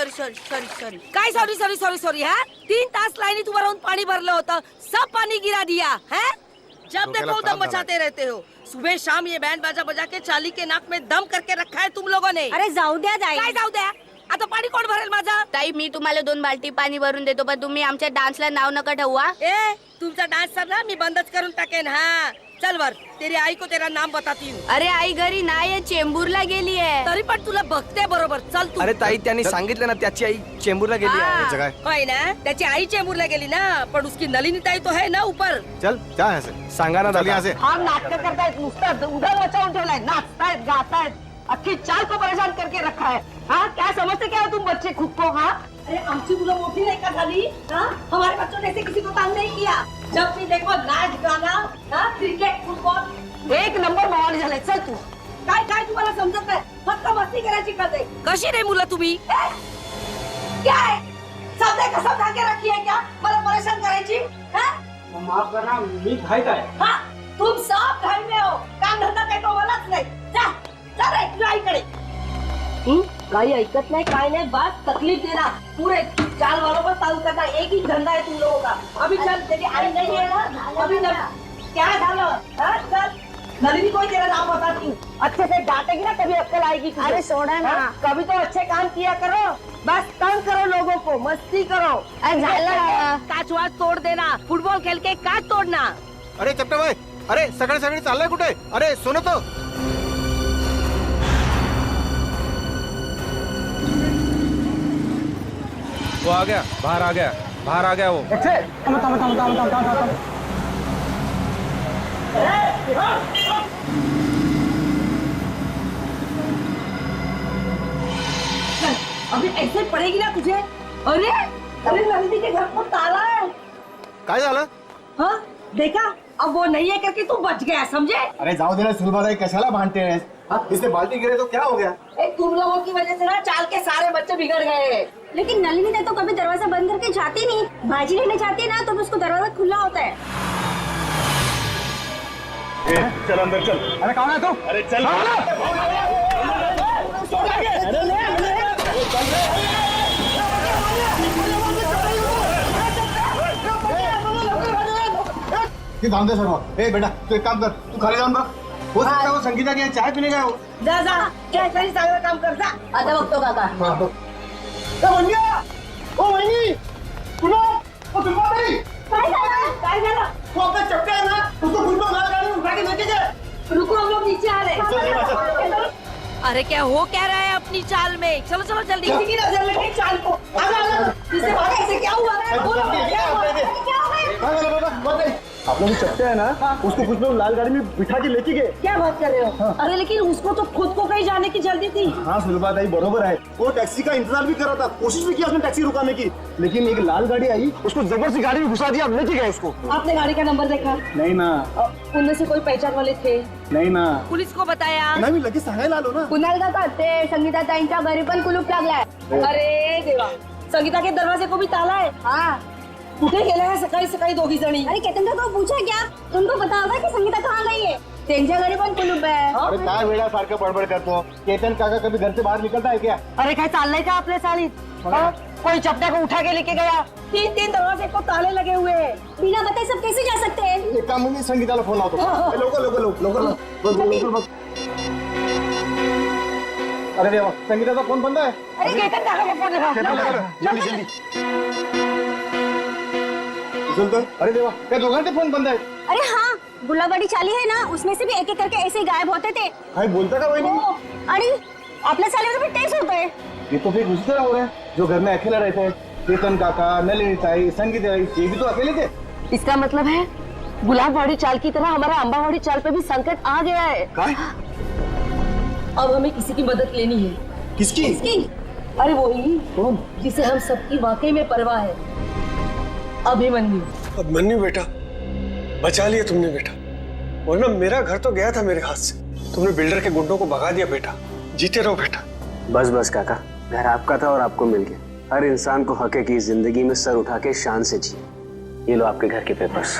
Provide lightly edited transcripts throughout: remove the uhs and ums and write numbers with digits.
Sorry sorry sorry sorry काय sorry sorry sorry sorry है 3 तास लाइनीत उभं राहून पाणी भरलं होतं सब पानी गिरा दिया है जब देखो दम मचाते रहते हो सुबह शाम ये बैंड बाजा बजा के चाली के नाक में दम करके रखा है तुम लोगों ने अरे जाऊ द्या ताई. काय जाऊ द्या आता पाणी कोण भरेल माझं ताई मी तुम्हाला 2 बाल्टी पाणी भरून देतो पण तुम्ही आमच्या डान्सला नाव नका ठेवा. ए तुमचा डान्स सर ना मी बंदच करून टाकेन हाँ चल वर तेरी आई को तेरा नाम बताती हूँ. अरे आई घरी नाही चेंबूरला गेली आहे. तरी पण तुला बघते बरोबर चल तू. अरे ताई त्यांनी सांगितलं ना त्याची आई चेंबूरला गेली आहे. हाँ, होय ना त्याची आई चेंबूरला गेली ना पण उसकी नलिनी ताई तो है ना ऊपर. चल क्या है से सांगा ना चल यहाँ दादा. से. हा नाटक करतायत नुसतं उधा मचावून ठेवलाय नाचतायत गातायत अख्खी चाल को परेशान करके रखा है. हाँ क्या समझते क्या हो तुम बच्चे खुद को. हाँ अरे आमची मुलं मोठी नाही का झाली. हाँ हमारे बच्चों ने ऐसे किसी को तंग नहीं किया. जब भी देखो नाच गाना हाँ क्रिकेट फुटबॉल एक नंबर माहोल झालाय. चल तू काय काय तुम्हाला समजत नाही फक्त मस्ती करायची कळते. कशी रे मुलं तुम्ही क्या है सब ने कसम खा के रखी है क्या मला परेशान करायची. हाँ माफ करना मी घाई का है. हाँ तुम सब घर में हो काम धंदा काही तो मलाच नाही. जा जा रे तुझ्या आईकडे. काही ऐकत नाही काय नाही बस तकलीफ देना पूरे चाल वालों पर ताऊ करना एक ही धंधा है तुम लोगों का. अभी चल तेरी आई नहीं है ना अभी चल क्या झालं. हाँ चल नलिनी को ही तेरा नाम बताती हूँ अच्छे से डांटेगी ना तभी अक्कल आएगी तुझे. अरे सोडा ना. हाँ, कभी तो अच्छे काम किया करो बस तंग करो लोगों को मस्ती करो. झालं. काच वाच तोड देना फुटबॉल खेल के काच तोड़ना. अरे चपटे भाई अरे सगळे सगळे चाललंय कुठे. अरे सुनो तो. वो आ गया बाहर आ गया वो. अभी ऐसे पड़ेगी ना तुझे. अरे अरे नंदी के घर को ताला है. काय झालं. हाँ देखा अब वो नहीं है करके तू बच गया समझे. अरे जाऊ दे ना सुलभाताई कशाला भांडते हैं. इससे बाल्टी गिरे तो क्या हो गया. तुम लोगों की वजह से ना चाल के सारे बच्चे बिगड़ गए. लेकिन नलिनी ने तो कभी दरवाजा बंद करके जाती नहीं. भाजी लेने जाती है ना तो उसको दरवाजा खुला होता है. चल अंदर चल. अरे कौन है तू. अरे चल. जाऊन दे सर्व. ए बेटा तू एक काम कर तू खाली जाऊन बघ. हो सकता है वो संगीता की यहाँ चाय पीने गया हो. जा जा क्या तरी चांगलं काम कर जा. आता बघतो काका. हाँ तो. ओ वहिनी पुन्हा ओ सुलभाताई. काय झालं काय झालं. वो आपका चपटे है ना उसको फुटबॉल मार गाड़ी में उठा के लेके गए. रुको हम लोग नीचे आ रहे चल. अरे क्या हो क्या रहा है अपनी चाल में. चलो चलो जल्दी किसी की नजर लगी चाल को. आजा इससे भागे से क्या हुआ. बोलो क्या हुआ. आप लोग चपटे है ना उसको कुछ लोग लाल गाड़ी में बिठा के लेके गए. क्या बात कर रहे हो. अरे लेकिन उसको तो खुद को कहीं जाने की जल्दी थी. हाँ सुलभाताई बरोबर है. वो टैक्सी का इंतजार भी कर रहा था कोशिश भी किया उसने टैक्सी रुकाने की लेकिन एक लाल गाड़ी आई उसको जबरदस्ती गाड़ी में घुसा दिया लेके गए उसको. आपने गाड़ी का नंबर देखा. नहीं ना. उनमें से कोई पहचान वाले थे. नहीं ना. पुलिस को बताया. नाही मी लगेच सांगायला आलो ना. कुणाल काका ते संगीता ताईंच्या घरी पण कुलूप लागलाय. अरे देवा संगीता के दरवाजे को भी ताला है. हाँ कुठे गेले हैं सकाळी सकाळी दोघी जणी. अरे केतन को पूछा क्या. तुमको पता होगा कि संगीता कहाँ गई है. त्यांच्या घरी पण कुलूप है. अरे काय वेळा सारखं बडबड करतो. केतन काका कभी घर से बाहर निकलता है क्या. अरे काय चाललंय का आपल्या चालीत. कोई चपटा को उठा के लेके गया. 3 दरवाजे को ताले लगे हुए हैं. बिना बताए सब कैसे जा सकते हैं. एक काम मी संगीताला फोन लावतो. लवकर. अरे देवा संगीताचा फोन बंद आहे. अरे केतन काका को फोन लगा. जल्दी. अरे देवा त्या दोघांचे फोन बंद आहेत. अरे हाँ गुलाबड़ी चाली है ना उसमें से भी एक एक करके ऐसे ही गायब होते थे. काय बोलता का वहिनी. आणि आपल्या चालीवर भी टेस्ट होता है. ये तो फिर उसी तरह हो रहा है जो घर में अकेला रहते हैं. केतन काका नलिनी ताई संगीता ये भी तो अकेले थे. इसका मतलब है गुलाबवाड़ी चाल की तरह हमारा अम्बावाड़ी चाल पे भी संकट आ गया है. काय. अब हमें किसी की मदद लेनी है. किसकी. अरे वही कौन जिसे हम सबकी वाकई में परवाह है. अभिमन्यु. अभिमन्यु बेटा बचा लिया तुमने बेटा वरना मेरा घर तो गया था मेरे हाथ से. तुमने बिल्डर के गुंडों को भगा दिया बेटा. जीते रहो बेटा. बस बस काका घर आपका था और आपको मिल गया. हर इंसान को हक है कि जिंदगी में सर उठा के शान से जिए. ये लो आपके घर के पेपर्स.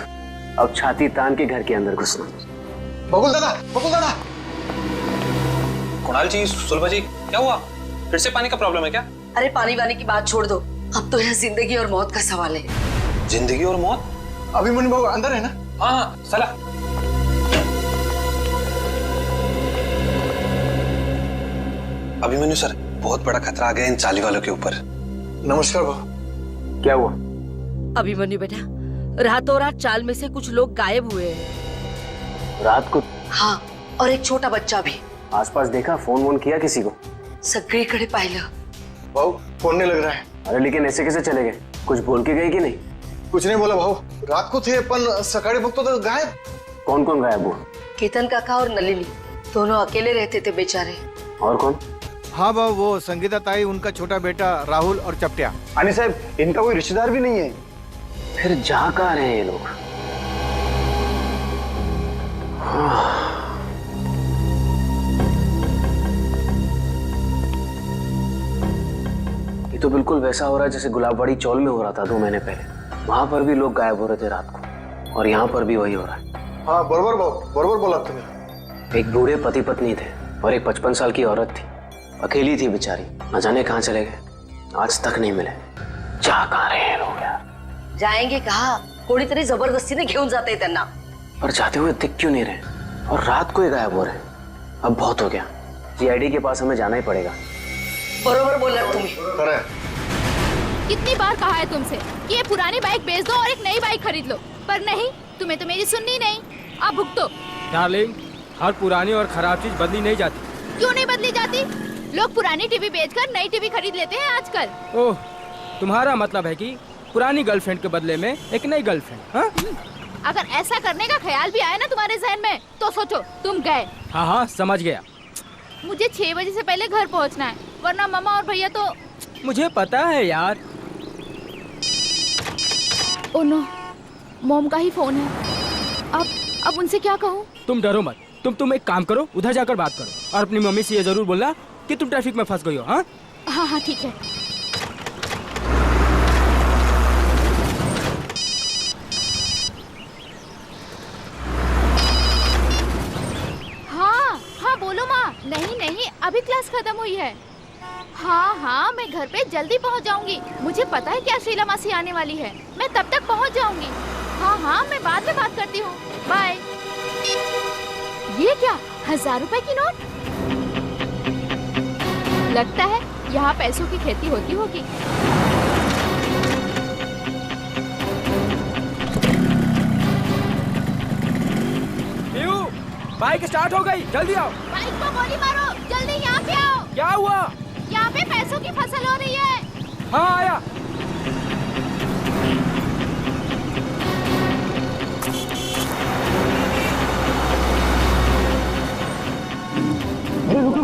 अब छाती तान के घर के अंदर घुसना. बकुल दादा. कुणाल जी सुलभा जी क्या हुआ. फिर से पानी का प्रॉब्लम है क्या. अरे पानी वानी की बात छोड़ दो, अब तो यह जिंदगी और मौत का सवाल है। जिंदगी और मौत? अभिमन्यु बाबू अंदर है ना? हाँ चला। अभिमन्यु सर, बहुत बड़ा खतरा आ गया इन चाली वालों के ऊपर। नमस्कार बाबू। क्या हुआ? अभिमन्यु बेटा, रातों रात चाल में से कुछ लोग गायब हुए हैं। रात को? हाँ, और एक छोटा बच्चा भी। आसपास देखा, फोन वोन किया किसी को? सगळीकडे पाहिलं। भाऊ फोन नहीं लग रहा है। अरे लेकिन ऐसे कैसे चले गए? कुछ बोल के गए कि नहीं? कुछ नहीं बोला भाऊ, रात को थे पण सकाळी बघतो तो गायब। कौन कौन गायब हुआ? केतन काका और नलिनी दोनों अकेले रहते थे बेचारे। और कौन? हाँ बाबू, वो संगीता ताई, उनका छोटा बेटा राहुल और चपटिया। अनिल साहब, इनका कोई रिश्तेदार भी नहीं है। फिर जा कहाँ रहे हैं ये लोग? ये तो बिल्कुल वैसा हो रहा है जैसे गुलाबबाड़ी चौल में हो रहा था 2 महीने पहले। वहां पर भी लोग गायब हो रहे थे रात को, और यहाँ पर भी वही हो रहा है। हाँ बरोबर भाऊ, बरोबर बोला तुमने। एक बूढ़े पति पत्नी थे और एक 55 साल की औरत थी। अकेली थी बेचारी, न जाने कहाँ चले गए, आज तक नहीं मिले। जा कहाँ रहे हैं लोग यार? जाएंगे कहा, कोणीतरी जबरदस्तीने घेऊन जाते त्यांना। पर जाते हुए दिख क्यों नहीं रहे, और रात को ही गायब हो रहे हैं? अब बहुत हो गया, सीआईडी के पास हमें जाना ही पड़ेगा। बरोबर बोला तुम्ही। कितनी बार कहा है तुमसे कि ये पुरानी बाइक बेच दो और एक नई बाइक खरीद लो, पर नहीं, तुम्हें तो मेरी सुननी नहीं। अब भुगतो। डार्लिंग, हर पुरानी और खराब चीज बदली नहीं जाती। क्यों नहीं बदली जाती? लोग पुरानी टीवी बेचकर नई टीवी खरीद लेते हैं आजकल। ओह, तुम्हारा मतलब है कि पुरानी गर्लफ्रेंड के बदले में एक नई गर्लफ्रेंड? हाँ? अगर ऐसा करने का ख्याल भी आया ना तुम्हारे जहन में, तो सोचो तुम गए। हाँ हाँ समझ गया। मुझे 6 बजे से पहले घर पहुंचना है, वरना मामा और भैया तो। मुझे पता है यार। ओ नो, मॉम का ही फोन है। अब उनसे क्या कहूँ? तुम डरो मत, तुम एक काम करो, उधर जाकर बात करो और अपनी मम्मी से ये जरूर बोलना कि तुम ट्रैफिक में फंस गई हो। हाँ हाँ ठीक है। हाँ बोलो माँ। नहीं, अभी क्लास खत्म हुई है। हाँ, मैं घर पे जल्दी पहुँच जाऊंगी। मुझे पता है क्या शीला मासी आने वाली है, मैं तब तक पहुँच जाऊंगी। हाँ, मैं बाद में बात करती हूँ, बाय। ये क्या, 1000 रुपए की नोट? लगता है यहाँ पैसों की खेती होती होगी। बाइक स्टार्ट हो गई, जल्दी आओ। बाइक को गोली मारो, जल्दी यहाँ पे आओ। क्या हुआ? यहाँ पे पैसों की फसल हो रही है। हाँ आया। अरे रुक,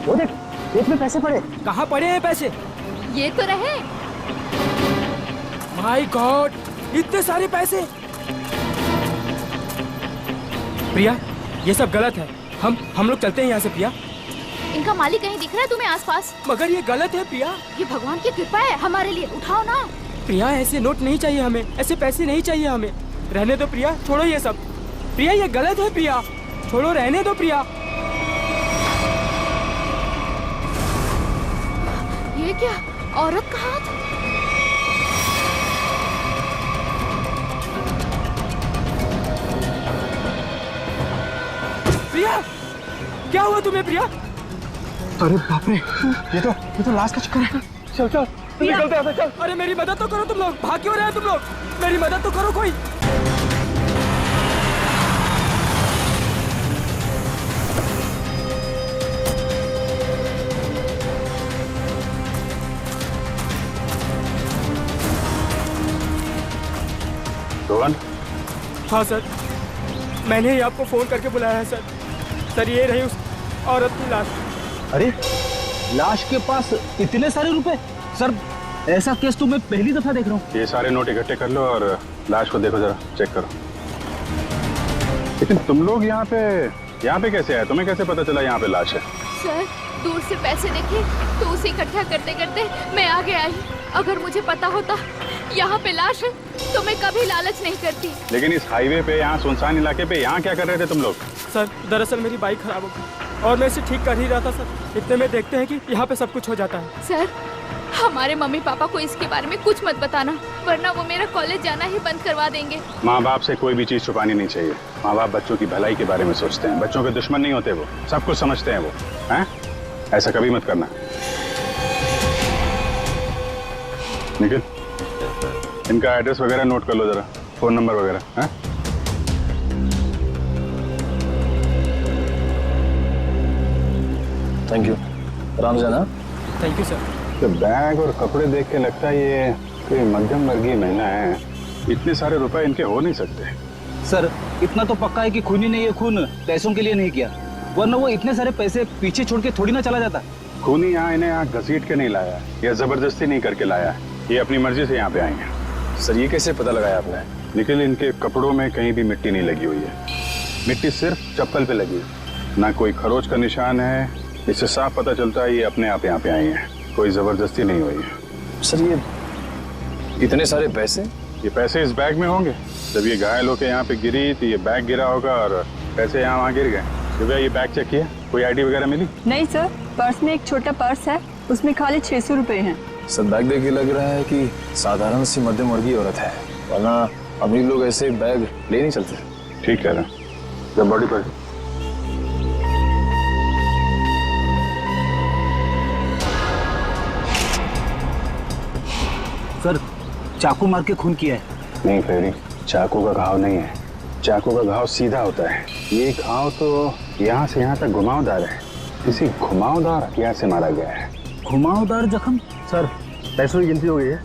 वो देख, खेत में पैसे पड़े। कहाँ पड़े हैं पैसे? ये तो रहे। माय गॉड, इतने सारे पैसे। प्रिया, ये सब गलत है। हम लोग चलते हैं यहाँ से प्रिया। इनका मालिक कहीं दिख रहा है तुम्हें आसपास? मगर ये गलत है प्रिया। ये भगवान की कृपा है हमारे लिए, उठाओ ना। प्रिया, ऐसे नोट नहीं चाहिए हमें, ऐसे पैसे नहीं चाहिए हमें। रहने दो प्रिया, छोड़ो ये सब। प्रिया ये गलत है प्रिया, छोड़ो, रहने दो प्रिया। ये क्या, औरत का हाथ? प्रिया, क्या हुआ तुम्हें प्रिया? अरे बाप रे, ये तो लाश का चक्कर है। चल निकलते हैं, चल। अरे मेरी मदद तो करो तुम लोग, भाग क्यों रहे हो तुम लोग? मेरी मदद तो करो कोई। रोहन? हाँ सर, मैंने ही आपको फोन करके बुलाया है सर। सर ये रही उस औरत की लाश। अरे लाश के पास इतने सारे रुपए? सर ऐसा केस तो मैं पहली दफा देख रहा हूँ। ये सारे नोट इकट्ठे कर लो और लाश को देखो, जरा चेक करो। लेकिन तुम लोग यहाँ पे कैसे आए? तुम्हें कैसे पता चला यहाँ पे लाश है? सर, दूर से पैसे देखे तो उसे इकट्ठा करते करते मैं आगे आई। अगर मुझे पता होता यहाँ पे लाश है तो मैं कभी लालच नहीं करती। लेकिन इस हाईवे पे, यहाँ सुनसान इलाके पे, यहाँ क्या कर रहे थे तुम लोग? सर दरअसल मेरी बाइक खराब हो गई और मैं इसे ठीक कर ही रहा था सर। इतने में देखते हैं कि यहाँ पे सब कुछ हो जाता है। सर, हमारे मम्मी पापा को इसके बारे में कुछ मत बताना, वरना वो मेरा कॉलेज जाना ही बंद करवा देंगे। माँ बाप से कोई भी चीज छुपानी नहीं चाहिए। माँ बाप बच्चों की भलाई के बारे में सोचते हैं, बच्चों के दुश्मन नहीं होते, वो सब कुछ समझते हैं वो, हैं? ऐसा कभी मत करना। निखिल, इनका एड्रेस वगैरह नोट कर लो जरा, फोन नंबर वगैरह, हैं? थैंक यू, आराम से जाना। Thank you sir. तो बैग और कपड़े देख के लगता है ये कोई मध्यम वर्गीय महिला है। इतने सारे रुपए इनके हो नहीं सकते। सर इतना तो पक्का है कि खूनी ने ये खून पैसों के लिए नहीं किया, वरना वो इतने सारे पैसे पीछे छोड़ के थोड़ी ना चला जाता। खूनी यहाँ इन्हें यहाँ घसीट के नहीं लाया या जबरदस्ती नहीं करके लाया, ये अपनी मर्जी से यहाँ पे आए हैं। सर ये कैसे पता लगाया आपने? निखिल, इनके कपड़ों में कहीं भी मिट्टी नहीं लगी हुई है, मिट्टी सिर्फ चप्पल पे लगी, ना कोई खरोच का निशान है। इससे साफ पता चलता है ये अपने आप यहाँ पे आए हैं, कोई जबरदस्ती नहीं हुई है। सर ये इतने सारे पैसे? ये पैसे इस बैग में होंगे। जब ये घायल होकर यहाँ पे गिरी तो ये बैग गिरा होगा और पैसे यहाँ वहाँ गिर गए। सुबह ये बैग चेक किया, कोई आईडी वगैरह मिली? नहीं सर, पर्स में एक छोटा पर्स है, उसमें खाली 600 रुपए हैं। सर बैग देख के लग रहा है कि साधारण सी मध्यम वर्गीय औरत है, वरना अमीर लोग ऐसे बैग ले नहीं चलते। ठीक कह रहा हूँ। जब बॉडी पर सर चाकू मार के खून किया है। नहीं फेरी, चाकू का घाव नहीं है, चाकू का घाव सीधा होता है। ये घाव तो यहाँ से यहाँ तक घुमावदार है, किसी घुमावदार हथियार से मारा गया है। घुमावदार जख्म? सर पैसों की गिनती हो गई है,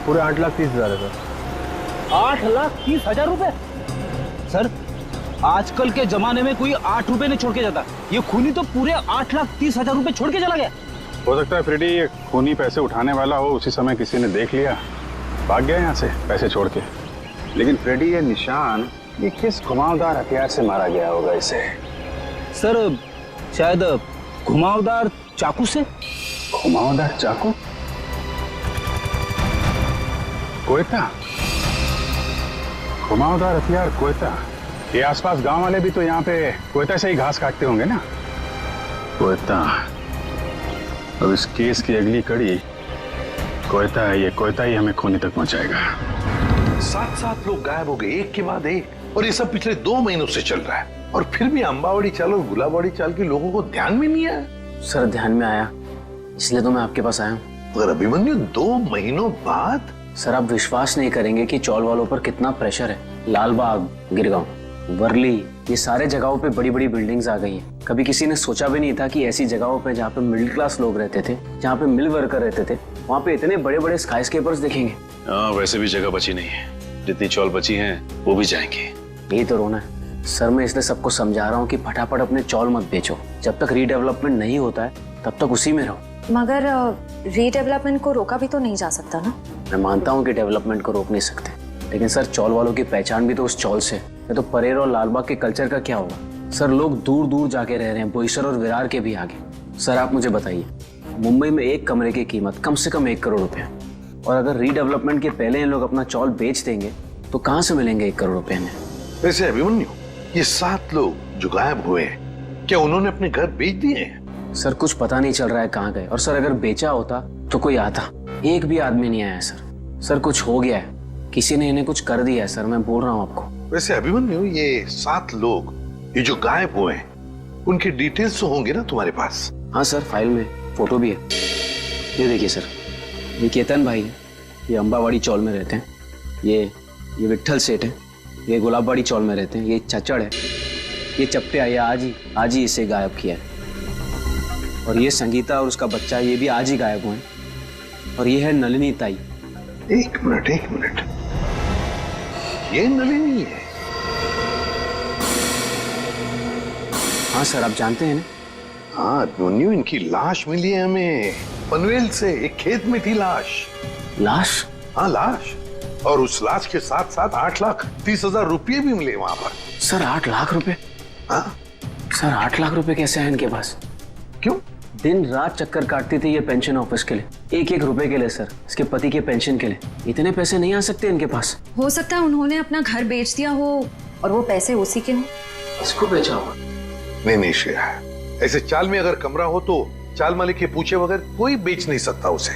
पूरे 8,30,000 है सर। 8,30,000 रुपए? सर आजकल के जमाने में कोई 8 रुपए नहीं छोड़ के जाता, ये खूनी तो पूरे 8,30,000 रुपए छोड़ के चला गया। हो सकता है फ्रेडी ये खूनी पैसे उठाने वाला हो, उसी समय किसी ने देख लिया, भाग गया यहाँ से पैसे छोड़ के। लेकिन फ्रेडी ये निशान, ये किस घुमावदार हथियार से मारा गया होगा इसे? सर शायद घुमावदार चाकू से। घुमावदार चाकू? कोयता? घुमावदार हथियार कोयता? ये आसपास गांव वाले भी तो यहाँ पे कोयता से ही घास काटते होंगे ना। कोयता, अब इस केस की अगली कड़ी कोयता है। ये कोयता ही हमें खूनी तक पहुंचाएगा। 7 लोग गायब हो गए एक के बाद एक, और ये सब पिछले 2 महीनों से चल रहा है, और फिर भी अंबावाड़ी चाल और गुलाबवाड़ी चाल के लोगों को ध्यान में नहीं आया। सर ध्यान में आया, इसलिए तो मैं आपके पास आया हूँ। मगर अभिमन्यु 2 महीनों बाद? सर आप विश्वास नहीं करेंगे कि चौल वालों पर कितना प्रेशर है। लालबाग, गिरगांव, वर्ली, ये सारे जगहों पे बड़ी बड़ी बिल्डिंग्स आ गई हैं। कभी किसी ने सोचा भी नहीं था कि ऐसी जगहों पे जहाँ पे मिडिल क्लास लोग रहते थे, जहाँ पे मिल वर्कर रहते थे, वहाँ पे इतने बड़े बड़े स्काईस्केपर्स देखेंगे। वैसे भी जगह बची नहीं है, जितनी चौल बची हैं वो भी जाएंगे। यही तो रोना है सर। मैं इसलिए सबको समझा रहा हूँ कि फटाफट अपने चौल मत बेचो, जब तक रीडेवलपमेंट नहीं होता है तब तक उसी में रहो। मगर रीडेवलपमेंट को रोका भी तो नहीं जा सकता ना। मैं मानता हूँ कि डेवलपमेंट को रोक नहीं सकते, लेकिन सर चौल वालों की पहचान भी तो उस चौल से है। तो परेर और लालबाग के कल्चर का क्या होगा? सर लोग दूर दूर जाके रह रहे हैं, बोईसर और विरार के भी आगे। सर आप मुझे बताइए, मुंबई में एक कमरे की कीमत कम से कम 1 करोड़ रुपए है, और अगर रीडेवलपमेंट के पहले इन लोग अपना चौल बेच देंगे तो कहाँ से मिलेंगे 1 करोड़ रुपए में? वैसे अभिमन्यु, ये 7 लोग जो गायब हुए हैं, क्या उन्होंने अपने घर बेच दिए हैं? सर कुछ पता नहीं चल रहा है कहाँ गए, और सर अगर बेचा होता तो कोई आता। एक भी आदमी नहीं आया सर। सर कुछ हो गया है, किसी ने इन्हें कुछ कर दिया है सर, मैं बोल रहा हूँ आपको। वैसे अभिमन्यु, ये 7 लोग ये जो गायब हुए हैं, उनके डिटेल्स तो होंगे ना तुम्हारे पास? हाँ सर, फाइल में फोटो भी है। ये देखिए सर, ये केतन भाई है, ये अंबावाड़ी चौल में रहते हैं। ये विट्ठल सेठ है, ये गुलाबवाड़ी चौल में रहते हैं। ये चचड़ है, ये चप्टे आया आज ही इसे गायब किया है। और ये संगीता और उसका बच्चा, ये भी आज ही गायब हुए हैं। और ये है नलिनी ताई। एक मिनट, ये नलिनी है? हाँ सर, आप जानते हैं ना? हाँ अभिमन्यु, इनकी लाश मिली है हमें पनवेल से, एक खेत में थी लाश। लाश? हाँ लाश, और उस लाश के साथ साथ 8,30,000 रुपये भी मिले वहां पर। सर 8 लाख रुपए? हाँ सर 8 लाख रुपए कैसे हैं इनके पास? क्यों? दिन रात चक्कर काटती थी ये पेंशन ऑफिस के लिए, 1-1 रुपए के लिए सर, इसके पति के पेंशन के लिए। इतने पैसे नहीं आ सकते इनके पास। हो सकता है उन्होंने अपना घर बेच दिया हो और वो पैसे उसी के हो। इसको बेचा होगा? नहीं श्रेया, ऐसे चाल में अगर कमरा हो तो चाल मालिक के पूछे बगैर कोई बेच नहीं सकता उसे।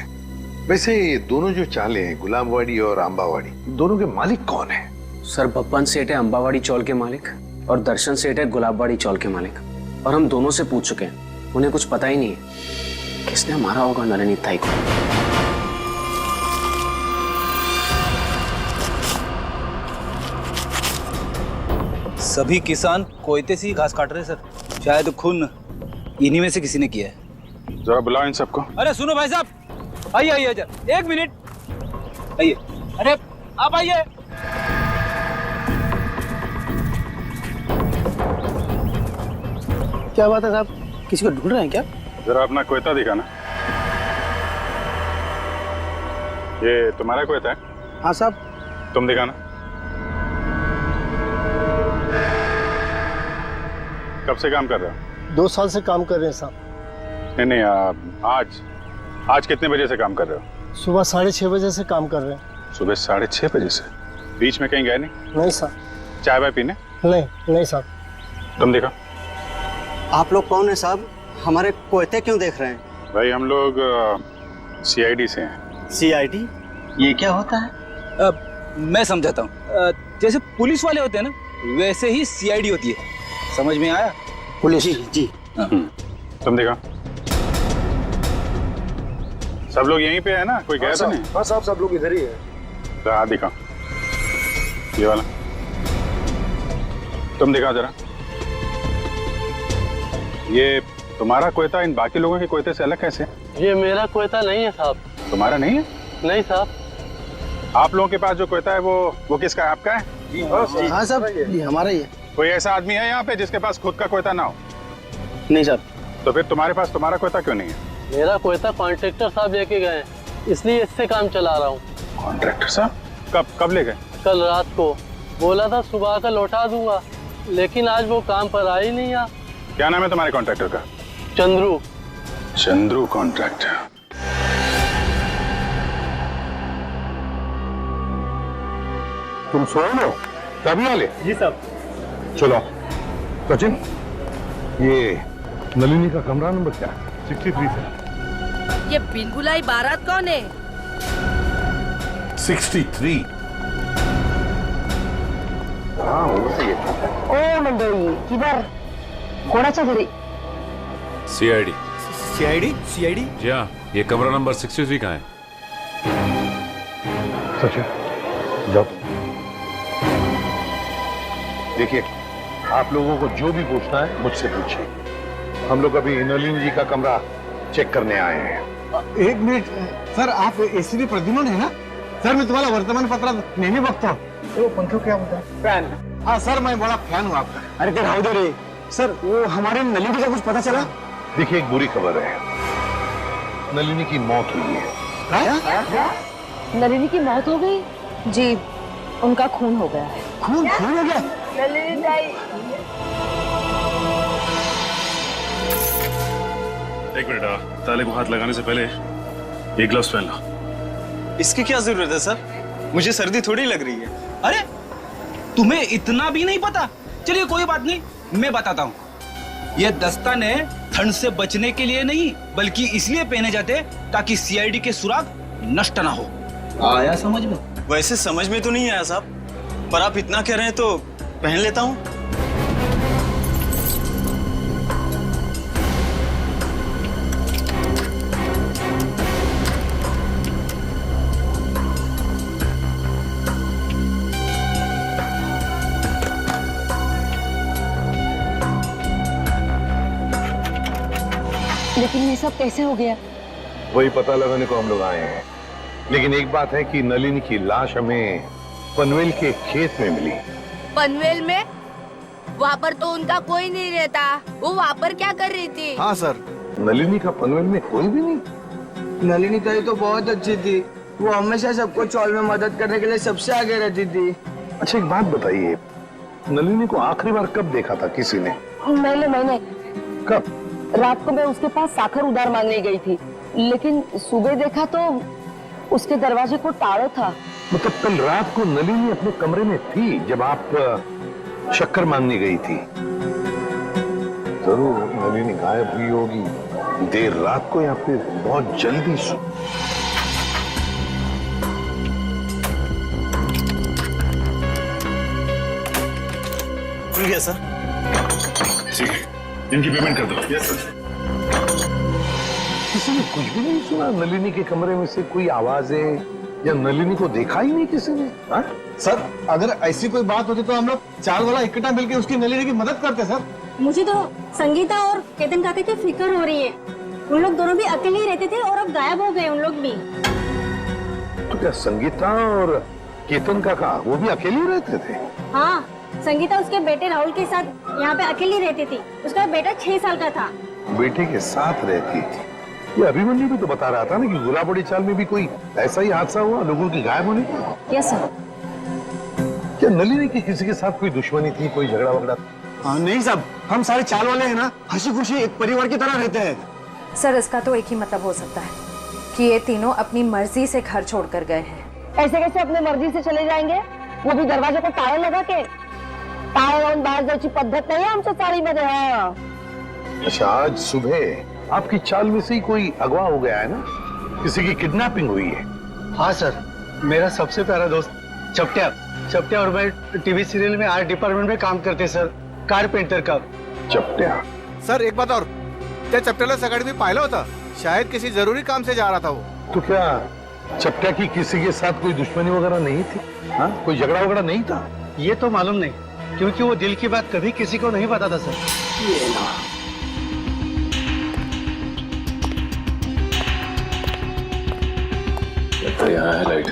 वैसे ये दोनों जो चालें हैं, गुलाबवाड़ी और आंबावाड़ी, दोनों के मालिक कौन है? सर बप्पन सेठ है अंबावाड़ी चौल के मालिक और दर्शन सेठ है गुलाबवाड़ी चौल के मालिक। और हम दोनों से पूछ चुके हैं, उन्हें कुछ पता ही नहीं है किसने मारा होगा नलिनी ताई को। सभी किसान कोयते से ही घास काट रहे हैं सर। शायद खून इन्हीं में से किसी ने किया है। जरा बुलाओ इन सबको। अरे सुनो भाई साहब, आइए आइए जरा, एक मिनट आइए। अरे आप आइए। क्या बात है साहब, किसी को ढूंढ रहे हैं क्या? जरा अपना कोयता दिखाना। ये तुम्हारा कोयता है? हाँ साहब। तुम दिखाना। कब से काम कर रहे हो? 2 साल से काम कर रहे हैं साहब। नहीं, आज कितने बजे से काम कर रहे हो? सुबह 6:30 बजे से काम कर रहे हैं। सुबह 6:30 बजे से? बीच में कहीं गए नहीं? नहीं साहब। चाय वाय पीने? नहीं साहब। तुम देखो। आप लोग कौन है साहब? हमारे कोयते क्यों देख रहे हैं? भाई हम लोग CID से हैं। CID? ये क्या होता है? मैं समझाता हूँ। जैसे पुलिस वाले होते हैं ना, वैसे ही CID होती है। समझ में आया? पुलिस? जी। तुम देखो। सब लोग यहीं पे है ना? कोई गया तो नहीं? हाँ साहब, सब लोग इधर ही है। तो हाथ दिखाओ, ये वाला। तुम दिखाओ जरा। ये तुम्हारा कोयता इन बाकी लोगों के कोयते से अलग कैसे? ये मेरा कोयता नहीं है साहब। तुम्हारा नहीं है? नहीं साहब। आप लोगों के पास जो कोयता है वो किसका है? आपका है? हाँ साहब, ये हमारा ही है। कोई ऐसा आदमी है यहाँ पे जिसके पास खुद का कोयता ना हो? नहीं साहब। तो फिर तुम्हारे पास तुम्हारा कोयता क्यों नहीं है? मेरा कोयता कॉन्ट्रैक्टर साहब लेके गए, इसलिए इससे काम चला रहा हूँ। कॉन्ट्रैक्टर साहब? कब ले गए? कल रात को। बोला था सुबह का लौटा दूंगा, लेकिन आज वो काम पर आ ही नहीं। क्या नाम है तुम्हारे कॉन्ट्रैक्टर का? चंद्रू। चंद्रू कॉन्ट्रैक्टर। तुम सो रहे हो? तभी वाले? जी साहब। चलो सचिन, ये नलिनी का कमरा नंबर क्या है? 63 से। ये बिन बुलाई बारात कौन है? 63। हाँ वो सही है। ओ मंडळी, किधर? कोणाच्या घरी? CID। CID? जी हाँ, ये कमरा नंबर 63 का है। सचिन जाओ। देखिए, आप लोगों को जो भी पूछना है मुझसे पूछिए। हम लोग अभी नलिनी जी का कमरा चेक करने आए हैं। 1 मिनिट सर, आप ACP प्रद्युम्न है ना? सर मैं तुम्हारा वर्तमानपत्रात नेहमी बघतो। वो पंखा क्या होता है? फैन। हाँ सर, मैं बड़ा फैन हूँ आपका। अरे ते राहू दे रे सर, वो हमारे नलिनी का कुछ पता चला? देखिए, एक बुरी खबर है, नलिनी की मौत हुई है। नलिनी की मौत हो गई? जी, उनका खून हो गया है। खून हो गया? नलिनी ताई। एक मिनट, ताले को हाथ लगाने से पहले ये ग्लव्स पहन लो। इसकी क्या जरूरत है सर? मुझे सर्दी थोड़ी लग रही है। अरे तुम्हें इतना भी नहीं पता? चलिए कोई बात नहीं, मैं बताता हूँ। ये दस्ताने ठंड से बचने के लिए नहीं, बल्कि इसलिए पहने जाते ताकि CID के सुराग नष्ट ना हो। आया समझ में? वैसे समझ में तो नहीं आया साहब, पर आप इतना कह रहे हैं तो पहन लेता हूँ। लेकिन ये सब कैसे हो गया? वही पता लगाने को हम लोग आए हैं। लेकिन एक बात है कि नलिनी की लाश हमें पनवेल के खेत में मिली। पनवेल में? वहाँ पर तो उनका कोई नहीं रहता। वो वहाँ पर क्या कर रही थी? हाँ सर। नलिनी का पनवेल में कोई भी नहीं? नलिनी ताई तो बहुत अच्छी थी, वो हमेशा सबको चौल में मदद करने के लिए सबसे आगे रहती थी। अच्छा एक बात बताइए, नलिनी को आखिरी बार कब देखा था किसी ने? मैंने कब? रात को मैं उसके पास साखर उधार मांगने गई थी, लेकिन सुबह देखा तो उसके दरवाजे को ताला था। मतलब कल रात को नलिनी अपने कमरे में थी जब आप शक्कर मांगने गई थी? जरूर नलिनी गायब हुई होगी देर रात को या फिर बहुत जल्दी। मिल गया सर। ठीक है, इनकी पेमेंट कर दो। Yes sir. किसी ने कुछ भी नहीं सुना? नलिनी के कमरे में से कोई आवाजें या नलिनी को देखा ही नहीं किसी ने? हाँ? सर अगर ऐसी कोई बात होती तो हम लोग चार वाला इकट्ठा मिलकर उसकी नलिनी की मदद करते सर। मुझे तो संगीता और केतन काका की फिक्र हो रही है। उन लोग दोनों भी अकेले ही रहते थे और अब गायब हो गए उन लोग भी। तो क्या संगीता और केतन काका वो भी अकेले रहते थे? हाँ, संगीता उसके बेटे राहुल के साथ यहाँ पे अकेली रहती थी। उसका बेटा 6 साल का था। बेटे के साथ रहती थी। ये अभिमन्यु भी तो बता रहा था ना कि गुलाबड़ी चाल में भी कोई ऐसा ही हादसा हुआ लोगों की गायब होने का। Yes sir. क्या नलिनी की किसी के साथ कोई दुश्मनी थी, कोई झगड़ा वगड़ा? नहीं साहब, हम सारे चाल वाले हैं ना, हंसी खुशी एक परिवार की तरह रहते हैं। सर इसका तो एक ही मतलब हो सकता है कि ये तीनों अपनी मर्जी से घर छोड़कर गए हैं। ऐसे कैसे अपने मर्जी से चले जाएंगे? वो भी दरवाजे को ताला लगा के। ताला लावून बाहेर जायची पद्धत नाही आमच्या चाळीमध्ये। हाँ। अच्छा, आज सुबह आपकी चाल में से ही कोई अगवा हो गया है ना? किसी की किडनैपिंग हुई है? हाँ सर, मेरा सबसे प्यारा दोस्त चपटिया और मैं टीवी सीरियल में आर्ट डिपार्टमेंट में काम करते सर, कारपेंटर का। चपटिया? सर एक बात और, त्या चपट्याला सकाळी मी पाहिलं होतं, शायद किसी जरूरी काम से जा रहा था वो। तो क्या चपटिया की किसी के साथ कोई दुश्मनी वगैरह नहीं थी? हाँ, कोई झगड़ा वगड़ा नहीं था? ये तो मालूम नहीं, क्योंकि वो दिल की बात कभी किसी को नहीं बताता सर। ये ना। यहाँ है लाइट।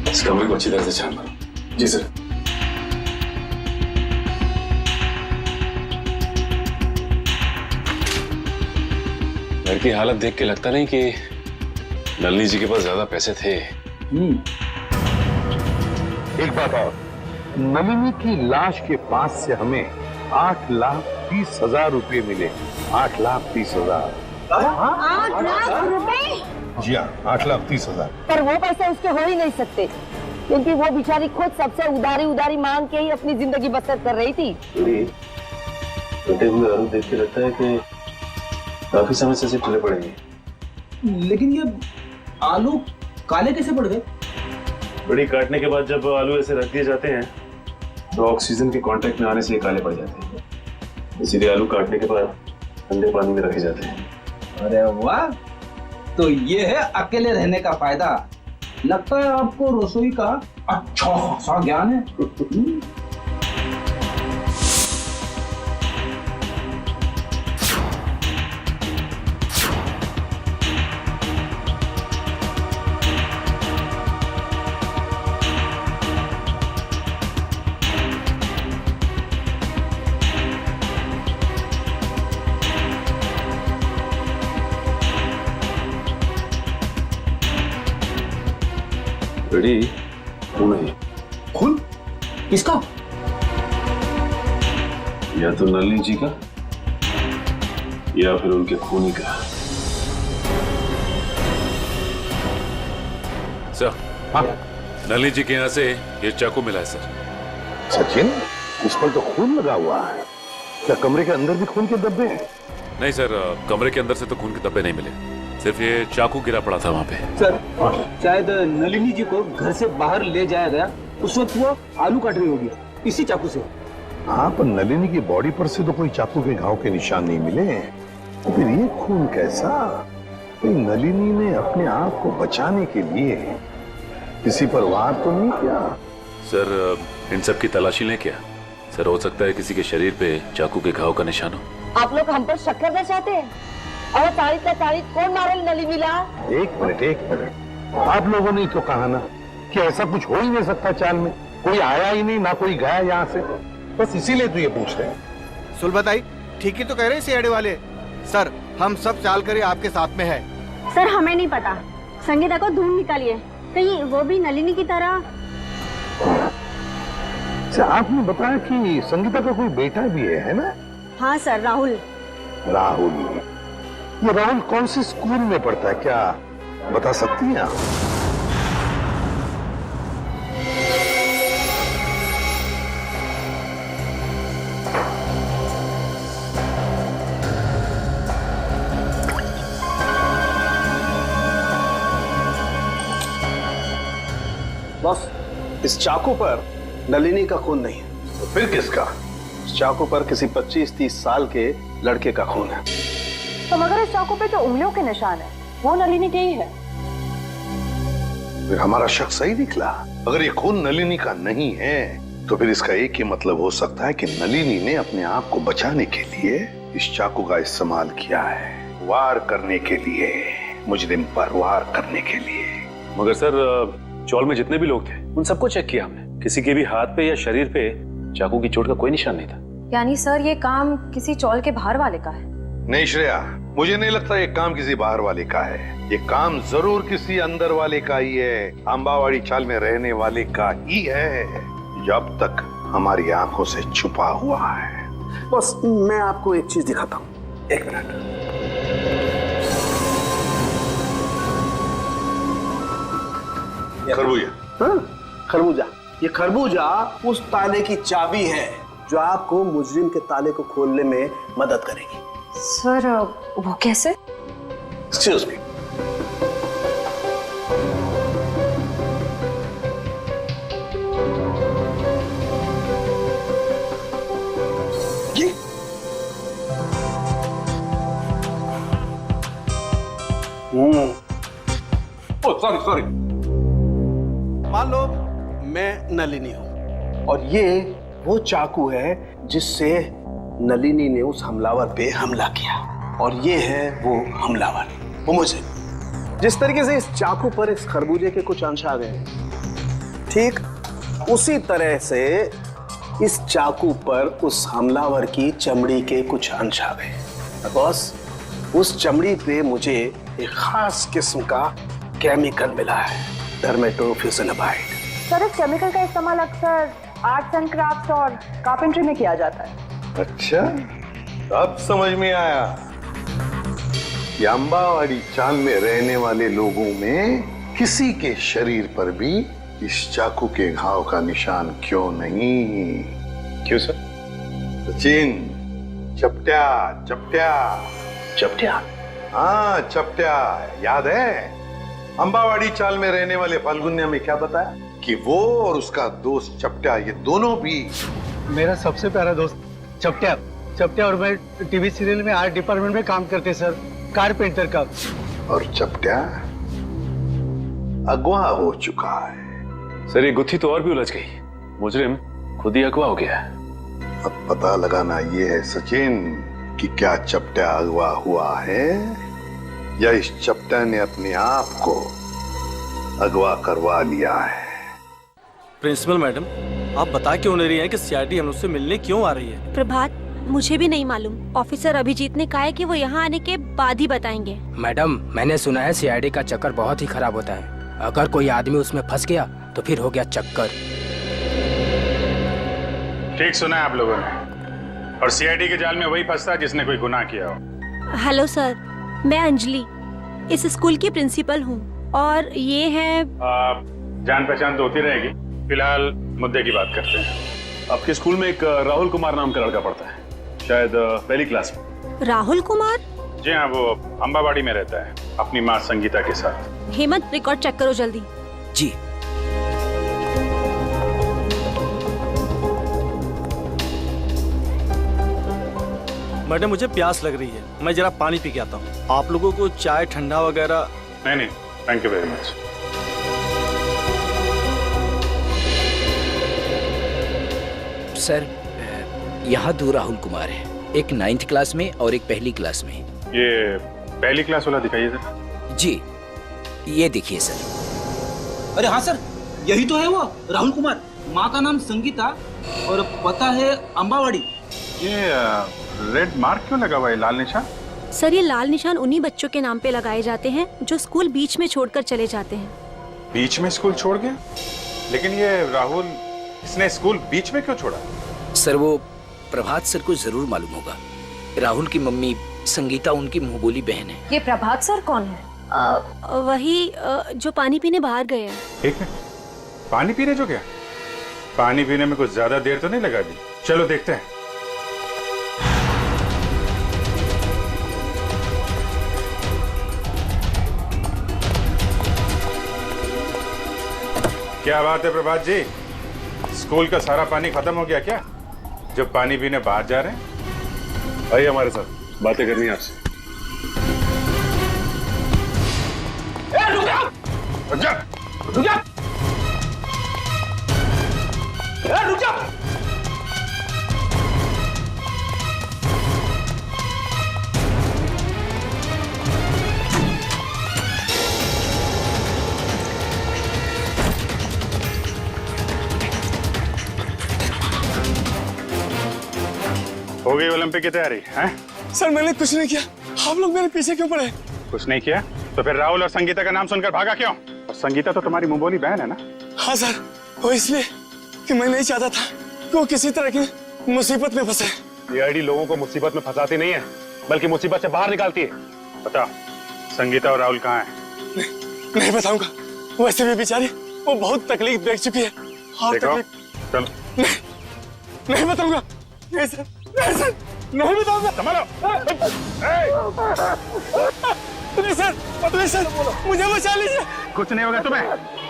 इस कमरे को अच्छी तरह से छान मारो। जी सर। घर की हालत देख के लगता नहीं कि नलिनी जी के पास ज्यादा पैसे थे। एक बात और, नलिनी की लाश के पास से हमें 8,30,000 रुपए मिले। 8,30,000। 8 लाख रुपए? जी हाँ, 8,30,000। पर वो पैसे उसके हो ही नहीं सकते, क्योंकि वो बेचारी खुद सबसे उधारी मांग के ही अपनी जिंदगी बसर कर रही थी। कटे हुए आलू देख के लगता है कि काफी समय से ठंडे पड़ेंगे। लेकिन ये आलू काले कैसे पड़ गए? बड़ी काटने के बाद जब आलू ऐसे रख दिए जाते हैं तो ऑक्सीजन के कांटेक्ट में आने से ये काले पड़ जाते हैं, इसीलिए आलू काटने के बाद ठंडे पानी में रखे जाते हैं। अरे वाह, तो ये है अकेले रहने का फायदा। लगता है आपको रसोई का अच्छा खासा ज्ञान है। रेडी? खून है। खून? किसका? या तो नलिनी जी का या फिर उनके खूनी का। सर, हाँ? नलिनी जी के यहाँ से ये चाकू मिला है सर। सचिन, इस पर तो खून लगा हुआ है। क्या कमरे के अंदर भी खून के धब्बे हैं? नहीं सर, कमरे के अंदर से तो खून के धब्बे नहीं मिले, सिर्फ ये चाकू गिरा पड़ा था वहाँ पे। सर, शायद नलिनी जी को घर से बाहर ले जाया गया, उस वक्त वो आलू काट रही होगी इसी चाकू से। हाँ, पर नलिनी की बॉडी पर से तो कोई चाकू के घाव के निशान नहीं मिले। तो फिर ये खून कैसा? कोई नलिनी ने अपने आप को बचाने के लिए किसी पर वार तो नहीं किया? सर, इन सब की तलाशी लें क्या? सर, हो सकता है किसी के शरीर पे चाकू के घाव का निशान हो। आप लोग हम पर शक करना चाहते हैं? और तारीख कौन मारे नलिनीला? एक मिनट। आप लोगों ने तो कहा ना कि ऐसा कुछ हो ही नहीं सकता चाल में। कोई आया ही नहीं, ना कोई गया यहाँ से। बस इसीलिए तो ये पूछ रहे हैं। सुलभताई ठीक ही तो कह रहे हैं सीआईडी वाले। सर, हम सब चाल कर आपके साथ में है। सर, हमें नहीं पता। संगीता को ढूंढ निकालिए, कहीं वो भी नलिनी की तरह। आपने बताया कि संगीता का कोई बेटा भी है ना? हाँ सर, राहुल। ये राहुल कौन से स्कूल में पढ़ता है, क्या बता सकती हैं आप? बॉस, इस चाकू पर नलिनी का खून नहीं है। तो फिर किसका? इस चाकू पर किसी 25-30 साल के लड़के का खून है। तो मगर इस चाकू पे जो उंगलियों के निशान है वो नलिनी के ही है। फिर हमारा शक सही निकला। अगर ये खून नलिनी का नहीं है तो फिर इसका एक ही मतलब हो सकता है कि नलिनी ने अपने आप को बचाने के लिए इस चाकू का इस्तेमाल किया है, वार करने के लिए, मुजरिम पर वार करने के लिए। मगर सर चौल में जितने भी लोग थे उन सबको चेक किया हमने, किसी के भी हाथ पे या शरीर पे चाकू की चोट का कोई निशान नहीं था। यानी सर ये काम किसी चौल के बाहर वाले का है? नहीं श्रेया, मुझे नहीं लगता ये काम किसी बाहर वाले का है। ये काम जरूर किसी अंदर वाले का ही है, अंबावाड़ी चाल में रहने वाले का ही है, जब तक हमारी आंखों से छुपा हुआ है। बस मैं आपको एक चीज दिखाता हूँ, 1 मिनट। खरबूजा। हाँ, खरबूजा। ये खरबूजा उस ताले की चाबी है जो आपको मुजरिम के ताले को खोलने में मदद करेगी। सर वो कैसे? Excuse me. जी सॉरी। मान लो मैं नलिनी हूं और ये वो चाकू है जिससे नलिनी ने उस हमलावर पे हमला किया, और ये है वो हमलावर, वो मुझे। जिस तरीके से इस चाकू पर इस खरबूजे के कुछ अंश आ गए, ठीक उसी तरह से इस चाकू पर उस हमलावर की चमड़ी के कुछ अंश आ गए। बॉस, उस चमड़ी पे मुझे एक खास किस्म का केमिकल मिला है, डर्मेटोफ्यूसिनामाइड। सर इस केमिकल का इस्तेमाल अक्सर आर्ट्स एंड क्राफ्ट और कारपेंट्री में किया जाता है। अच्छा, अब समझ में आया कि अंबावाड़ी चाल में रहने वाले लोगों में किसी के शरीर पर भी इस चाकू के घाव का निशान क्यों नहीं। क्यों सर? सचिन, चपटिया चपटिया चपटिया। हाँ चपटिया, याद है? अंबावाड़ी चाल में रहने वाले फाल्गुन ने हमें क्या बताया कि वो और उसका दोस्त चपटिया, ये दोनों भी मेरा सबसे प्यारा दोस्त चपटिया और मैं टीवी सीरियल में आर्ट डिपार्टमेंट में काम करते सर, कारपेंटर का। और चपटिया अगवा हो चुका है। सर ये गुत्थी तो और भी उलझ गई, मुजरिम खुद ही अगवा हो गया है। अब पता लगाना ये है सचिन कि क्या चपटिया अगवा हुआ है या इस चपटिया ने अपने आप को अगवा करवा लिया है। प्रिंसिपल मैडम, आप बता क्यों नहीं रही हैं कि सीआईडी हम लोग से मिलने क्यों आ रही है? प्रभात, मुझे भी नहीं मालूम। ऑफिसर अभिजीत ने कहा है कि वो यहाँ आने के बाद ही बताएंगे। मैडम, मैंने सुना है सीआईडी का चक्कर बहुत ही खराब होता है। अगर कोई आदमी उसमें फंस गया तो फिर हो गया चक्कर। ठीक सुना है आप लोगों ने, और सीआईडी के जाल में वही फंसता है जिसने कोई गुनाह किया हो। हेलो सर, मैं अंजलि इस स्कूल की प्रिंसिपल हूँ और ये है। जान पहचान तो होती रहेगी, फिलहाल मुद्दे की बात करते हैं। आपके स्कूल में एक राहुल कुमार नाम का लड़का पढ़ता है, शायद पहली क्लास में। राहुल कुमार? जी हाँ, वो अंबावाड़ी में रहता है अपनी माँ संगीता के साथ। हेमंत, रिकॉर्ड चेक करो जल्दी। जी। मैडम मुझे प्यास लग रही है, मैं जरा पानी पी के आता हूँ। आप लोगों को चाय ठंडा वगैरह? नहीं, thank you very much. Sir यहाँ 2 राहुल कुमार है, एक 9th क्लास में और एक पहली क्लास में। ये पहली क्लास वाला दिखाइए सर। जी, ये देखिए सर। अरे हाँ सर, यही तो है वो राहुल कुमार। माँ का नाम संगीता और पता है अंबावाड़ी। ये रेड मार्क क्यों लगा हुआ है, लाल निशान? सर ये लाल निशान उन्हीं बच्चों के नाम पे लगाए जाते हैं जो स्कूल बीच में छोड़कर चले जाते हैं। बीच में स्कूल छोड़ गया? लेकिन ये राहुल, इसने स्कूल बीच में क्यों छोड़ा? सर वो प्रभात सर को जरूर मालूम होगा। राहुल की मम्मी संगीता उनकी मुंह बोली बहन है। ये प्रभात सर कौन है? वही जो पानी पीने बाहर गए हैं। ठीक है, पानी पीने जो गया? पानी पीने में कुछ ज्यादा देर तो नहीं लगा दी? चलो देखते हैं। क्या बात है प्रभात जी, स्कूल का सारा पानी खत्म हो गया क्या? जो पानी पीने बाहर जा रहे हैं? आइए हमारे साथ, बातें करनी है आपसे। रुक जा, रुक जा, रुक जा, रुक जा। हो गई ओलंपिक की तैयारी हैं? सर मैंने कुछ नहीं किया, आप लोग मेरे पीछे क्यों पड़े? कुछ नहीं किया तो फिर राहुल और संगीता का नाम सुनकर भागा क्यों? और संगीता तो तुम्हारी मुंबोली बहन है ना? हाँ सर, वो इसलिए कि मैं नहीं चाहता था कि वो किसी तरह की मुसीबत में फंसे। ये आईडी लोगों को मुसीबत में फंसाती नहीं है, बल्कि मुसीबत से बाहर निकालती है। बता, संगीता और राहुल कहाँ हैं? नहीं बताऊंगा, वैसे भी बेचारी वो बहुत तकलीफ देख चुकी है। और तकलीफ चलो। नहीं बताऊंगा, नहीं सर, नहीं सर, नहीं बताऊंगा। संभालो। नहीं सर, नहीं सर, मुझे बचा लीजिए। कुछ नहीं होगा तुम्हें।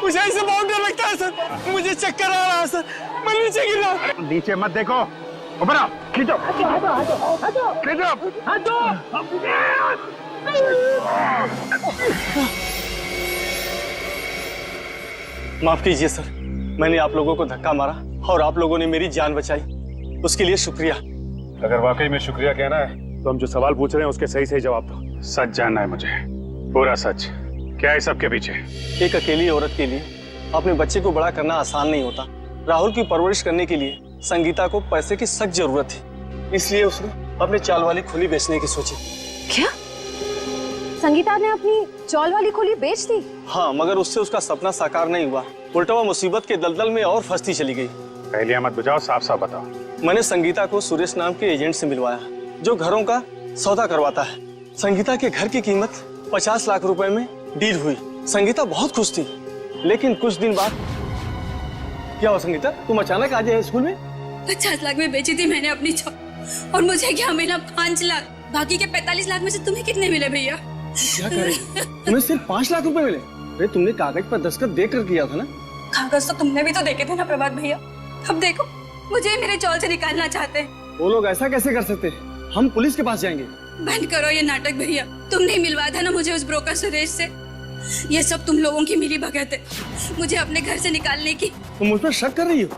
मुझे इससे बहुत डर लगता है सर, मुझे चक्कर आ रहा है सर, मैं नीचे गिर रहा हूँ। नीचे मत देखो, ऊपर आओ, खींचो, खींचो। माफ कीजिए सर, मैंने आप लोगों को धक्का मारा और आप लोगों ने मेरी जान बचाई, उसके लिए शुक्रिया। अगर वाकई में शुक्रिया कहना है तो हम जो सवाल पूछ रहे हैं उसके सही सही जवाब दो। सच जानना है मुझे, पूरा सच। क्या है सबके पीछे? एक अकेली औरत के लिए अपने बच्चे को बड़ा करना आसान नहीं होता। राहुल की परवरिश करने के लिए संगीता को पैसे की सख्त जरूरत थी, इसलिए उसने अपने चाल वाली खोली बेचने की सोची। क्या संगीता ने अपनी चौल वाली खोली बेच दी? हाँ, मगर उससे उसका सपना साकार नहीं हुआ, उल्टा वो मुसीबत के दलदल में और फंसती चली गई। पहले मत बुझाओ, साफ साफ बताओ। मैंने संगीता को सुरेश नाम के एजेंट से मिलवाया, जो घरों का सौदा करवाता है। संगीता के घर की कीमत 50 लाख रुपए में डील हुई। संगीता बहुत खुश थी, लेकिन कुछ दिन बाद क्या हुआ? संगीता, तुम अचानक आ गए स्कूल में? 50 लाख में बेची थी मैंने अपनी चौल, और मुझे क्या मिला? 5 लाख। बाकी के 45 लाख में से तुम्हें कितने मिले भैया? क्या कह रही? तुम्हें सिर्फ 5 लाख रुपए मिले? अरे तुमने कागज पर दस्तखत देकर किया था ना? कागज तो तुमने भी तो देखे थे ना प्रभात भैया। अब देखो, मुझे मेरे चौल से निकालना चाहते हैं। वो लोग ऐसा कैसे कर सकते हैं? हम पुलिस के पास जाएंगे। बंद करो ये नाटक भैया, तुमने ही मिलवाया था ना मुझे उस ब्रोकर सुरेश से। ये सब तुम लोगों की मिली भगत है, मुझे अपने घर से निकालने की। तुम मुझ पर शक कर रही हो?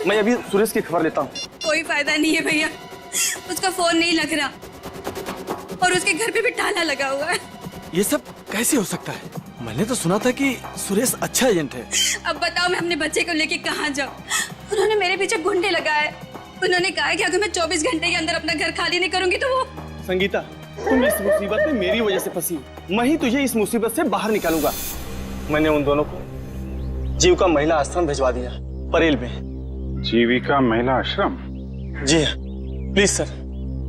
मैं अभी सुरेश की खबर लेता हूँ। कोई फायदा नहीं है भैया, उसका फोन नहीं लग रहा और उसके घर पे भी ताला लगा हुआ है। ये सब कैसे हो सकता है? मैंने तो सुना था कि सुरेश अच्छा एजेंट है। अब बताओ मैं अपने बच्चे को लेके कहाँ जाऊँ? उन्होंने मेरे पीछे गुंडे लगाए। उन्होंने कहा कि अगर मैं 24 घंटे के अंदर अपना घर खाली नहीं करूंगी तो वो। संगीता, तुम इस मुसीबत में मेरी वजह से फंसी, मैं ही तुझे इस मुसीबत से बाहर निकालूंगा। मैंने उन दोनों को जीविका महिला आश्रम भिजवा दिया, परेल में। जीविका महिला आश्रम? जी हाँ, प्लीज सर,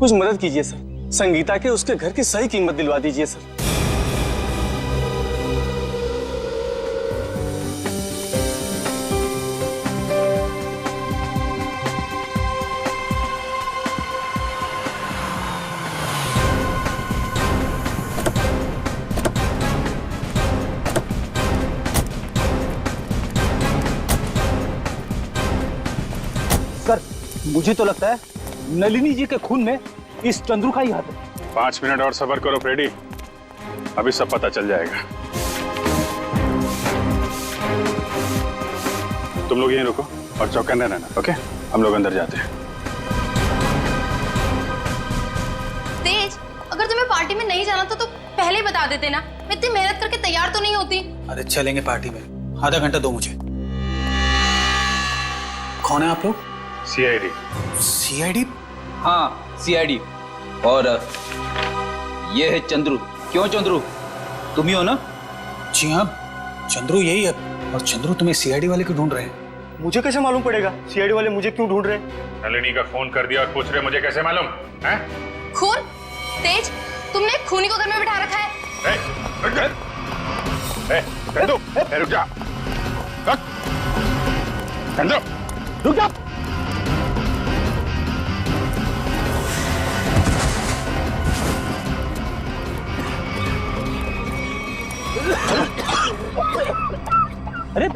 कुछ मदद कीजिए सर। संगीता के उसके घर की सही कीमत दिलवा दीजिए सर। सर, मुझे तो लगता है नलिनी जी के खून में इस चंद्रू का ही हाथ है। 5 मिनट और सब्र करो फ्रेडी, अभी सब पता चल जाएगा। तुम लोग यहीं रुको और चौकन्ने रहना, ओके? हम लोग अंदर जाते हैं। तेज, अगर तुम्हें पार्टी में नहीं जाना था तो पहले ही बता देते ना, मैं इतनी मेहनत करके तैयार तो नहीं होती। अरे चलेंगे पार्टी में, आधा घंटा दो मुझे। कौन है आप लोग? सीआईडी। सीआईडी? हाँ, सीआईडी। और ये है चंद्रू। क्यों चंद्रू, तुम ही हो ना? जी हाँ, चंद्रू यही है। और चंद्रू तुम्हें सीआईडी वाले क्यों ढूंढ रहे हैं? मुझे कैसे मालूम पड़ेगा सीआईडी वाले मुझे क्यों ढूंढ रहे हैं? नलिनी का फोन कर दिया और पूछ रहे मुझे कैसे मालूम है? खून? तेज, तुमने खूनी को घर में बिठा रखा है। चंदू, रुक जा। चंदू, रुक जा। अरे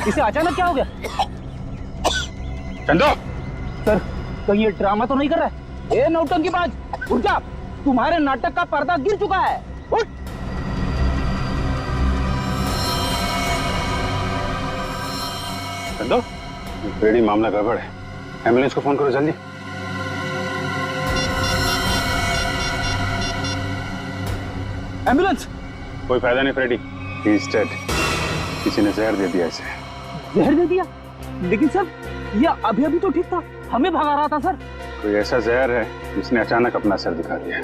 इसे अचानक क्या हो गया? चंदो, सर कहीं ये ड्रामा तो नहीं कर रहा है? ए नौटंकीबाज, उठ जा, तुम्हारे नाटक का पर्दा गिर चुका है, उठ। चंदो, बेड़ी मामला गड़बड़ है, एम्बुलेंस को फोन करो जल्दी। एम्बुलेंस? कोई फायदा नहीं फ्रेडी, ही इज डेड। किसी ने जहर दे दिया इसे। जहर दे दिया? लेकिन सर ये अभी अभी तो ठीक था, हमें भगा रहा था सर। कोई ऐसा जहर है जिसने अचानक अपना सर दिखा दिया।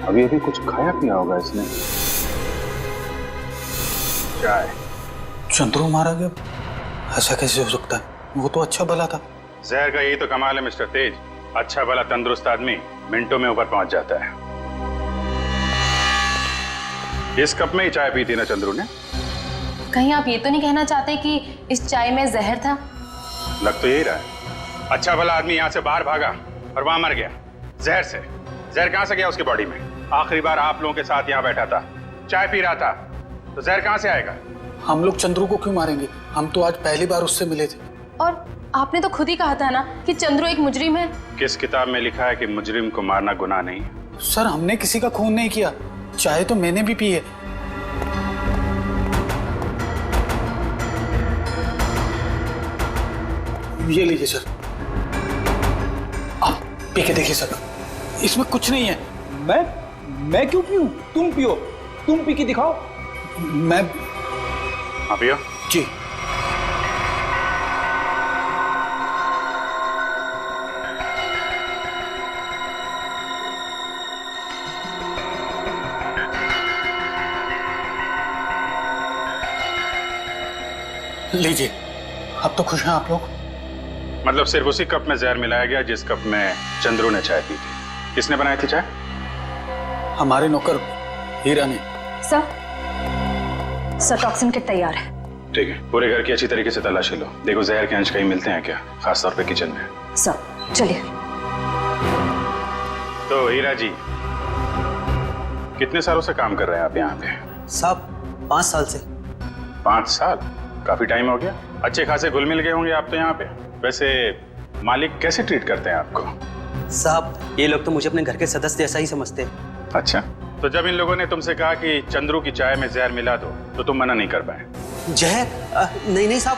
अभी अभी कुछ खाया पिया होगा इसने। चाय। चंद्रू मारा गया? ऐसा कैसे हो सकता है? वो तो अच्छा भला था। जहर का यही तो कमाल है मिस्टर तेज, अच्छा भला तंदुरुस्त आदमी मिनटों में ऊपर पहुंच जाता है। इस कप में ही चाय पी थी ना चंद्रू ने? कहीं आप ये तो नहीं कहना चाहते कि इस चाय में जहर था? लग तो यही रहा है। अच्छा भला आदमी यहाँ से बाहर भागा और वहां मर गया जहर से। जहर कहां से गया उसकी बॉडी में? आखिरी बार आप लोगों के साथ यहाँ बैठा था, चाय पी रहा था, तो जहर कहां से आएगा? हम लोग चंद्रू को क्यों मारेंगे? हम तो आज पहली बार उससे मिले थे। और आपने तो खुद ही कहा था ना कि चंद्रू एक मुजरिम है। किस किताब में लिखा है कि मुजरिम को मारना गुनाह नहीं है? सर हमने किसी का खून नहीं किया, चाय तो मैंने भी पी है। ये लीजिए सर, आप पी के देखिए सर, इसमें कुछ नहीं है। मैं क्यों पीऊं? तुम पियो, तुम पी के दिखाओ। मैं हाँ पियो जी। लीजिए, अब तो खुश हैं आप लोग? मतलब सिर्फ उसी कप में जहर मिलाया गया जिस कप में चंद्रू ने चाय पी थी। किसने बनाई थी चाय? हमारे नौकर हीरा ने। सर टॉक्सिन किट तैयार है। ठीक है, पूरे घर की अच्छी तरीके से तलाशी लो, देखो जहर के अंश कहीं मिलते हैं क्या, खासतौर पे किचन में। सर चलिए। तो हीरा जी, कितने सालों से काम कर रहे हैं आप यहाँ पे? साहब 5 साल से। 5 साल? काफी टाइम हो गया। अच्छे खासे घुल मिल गए होंगे आप तो यहाँ पे। वैसे मालिक कैसे ट्रीट करते हैं आपको? साहब ये लोग तो मुझे अपने घर के सदस्य जैसा ही समझते हैं। अच्छा, तो जब इन लोगों ने तुमसे कहा कि चंद्रू की चाय में जहर मिला दो तो तुम मना नहीं कर पाए? जहर? नहीं साहब,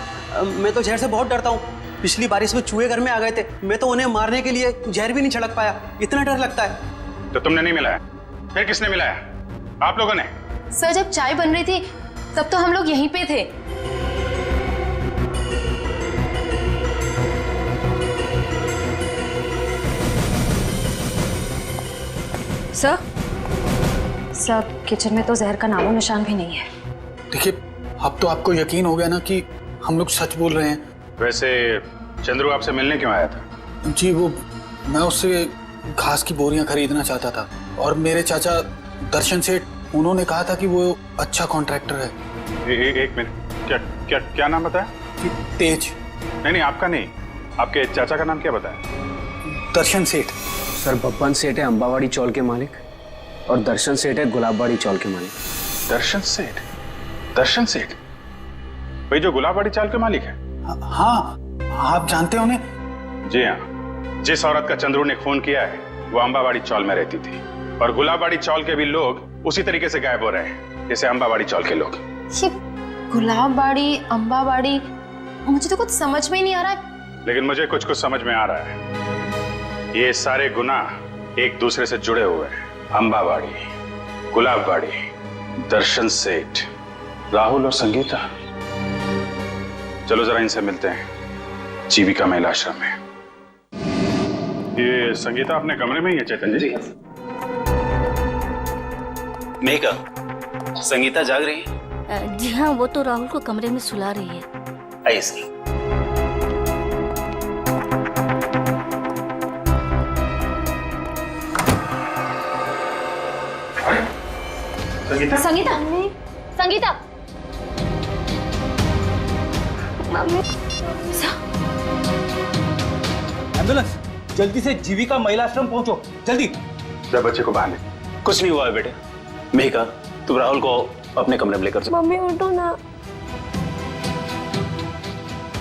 मैं तो जहर से बहुत डरता हूँ। पिछली बारिश में चूहे घर में आ गए थे, मैं तो उन्हें मारने के लिए जहर भी नहीं छिड़क पाया, इतना डर लगता है। तो तुमने नहीं मिलाया? फिर किसने मिलाया? आप लोगों ने? सर जब चाय बन रही थी तब तो हम लोग यहीं पे थे। सर किचन में तो जहर का नामो निशान भी नहीं है। देखिए, अब तो आपको यकीन हो गया ना कि हम लोग सच बोल रहे हैं। वैसे चंद्रू आपसे मिलने क्यों आया था? जी वो, मैं उससे घास की बोरियां खरीदना चाहता था और मेरे चाचा दर्शन सेठ, उन्होंने कहा था कि वो अच्छा कॉन्ट्रैक्टर है। एक मिनट, क्या क्या नाम बताया? तेज। नहीं, आपका नहीं, आपके चाचा का नाम क्या बताया? दर्शन सेठ। सर बब्बन सेठ है अंबावाड़ी चौल के मालिक, और दर्शन सेठ है गुलाबबाड़ी चौल के मालिक। दर्शन सेठ? दर्शन सेठ वही जो गुलाबबाड़ी चाल के मालिक है? हाँ, आप जानते हो उन्हें? जी हाँ, जिस औरत का चंद्रू ने खून किया है वो अंबावाड़ी चौल में रहती थी, और गुलाबबाड़ी चौल के भी लोग उसी तरीके से गायब हो रहे हैं जैसे अंबावाड़ी चौल के लोग। ये गुलाबबाड़ी, अंबावाड़ी, मुझे तो कुछ समझ में ही नहीं आ रहा है। लेकिन मुझे कुछ कुछ समझ में आ रहा है। ये सारे गुनाह एक दूसरे से जुड़े हुए हैं। अंबावाड़ी, गुलाबबाड़ी, दर्शन सेठ, राहुल और संगीता। चलो जरा इनसे मिलते हैं जीविका महिला आश्रम में। ये संगीता अपने कमरे में ही है चैतन्य जी? मेघा, संगीता जाग रही है? जी हाँ, वो तो राहुल को कमरे में सुला रही है। ऐसी संगीता? संगीता, संगीता, एम्बुलेंस, जल्दी से जीविका महिला आश्रम पहुंचो, जल्दी। जब बच्चे को बाहर ले। कुछ नहीं हुआ है बेटे। मेघा, तुम राहुल को अपने कमरे में लेकर जाओ। मम्मी उठो ना।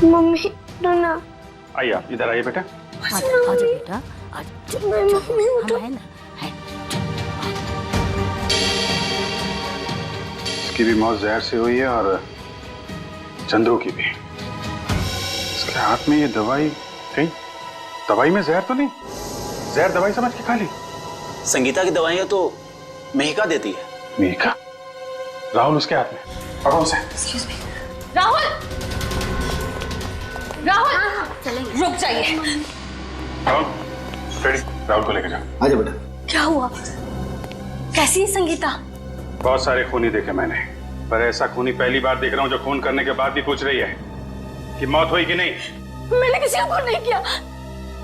मम्मी रोना। आइए आप इधर आइए बेटा। आजा बेटा, मम्मी उठो। हम है ना। इसकी भी मौत जहर से हुई है और चंद्रू की भी। इसके हाथ में ये दवाई, कहीं दवाई में जहर तो नहीं? जहर दवाई समझ के खा ली? संगीता की दवाइयां तो मेहिका देती है। मेहिका? राहुल उसके हाथ में, पकड़ो उसे। राहुल, राहुल, रुक जाइए। राहुल, फ्रेडी, राहुल को लेकर जाओ। आजा बेटा। क्या हुआ? कैसी है संगीता? बहुत सारे खूनी देखे मैंने, पर ऐसा खूनी पहली बार देख रहा हूँ जो खून करने के बाद भी पूछ रही है कि मौत हुई कि नहीं। मैंने किसी को नहीं किया।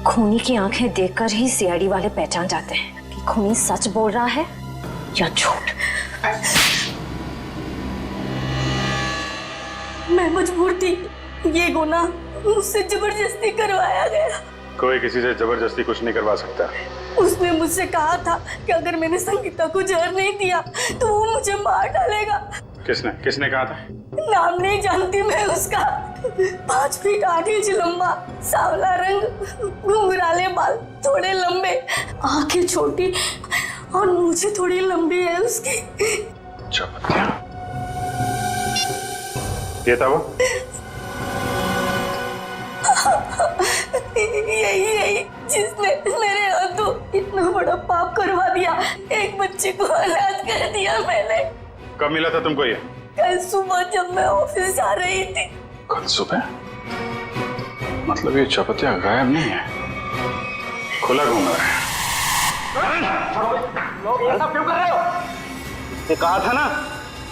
खूनी की आंखें देखकर ही सीआईडी वाले पहचान जाते हैं कि खूनी सच बोल रहा है या झूठ। मैं मजबूर थी, ये गुनाह मुझसे जबरदस्ती करवाया गया। कोई किसी से जबरदस्ती कुछ नहीं करवा सकता। उसने मुझसे कहा था कि अगर मैंने संगीता को जहर नहीं दिया तो वो मुझे मार डालेगा। किसने किसने कहा था? नाम नहीं जानती मैं उसका। 5 फीट 8 इंच लंबा, सांवला रंग, घुंघराले बाल, थोड़े लंबे, आंखें छोटी और मूछें थोड़ी लंबी है उसकी। ये था वो? यही जिसने मेरे हाथों इतना बड़ा पाप करवा दिया। एक बच्चे को अनाथ कर दिया मैंने। कब मिला था तुमको ये? कल सुबह जब मैं ऑफिस जा रही थी। कल सुबह? मतलब ये चपतिया गायब नहीं है, खुला घूम रहा है। लोग ये सब क्यों कर रहे हो? इससे कहा था ना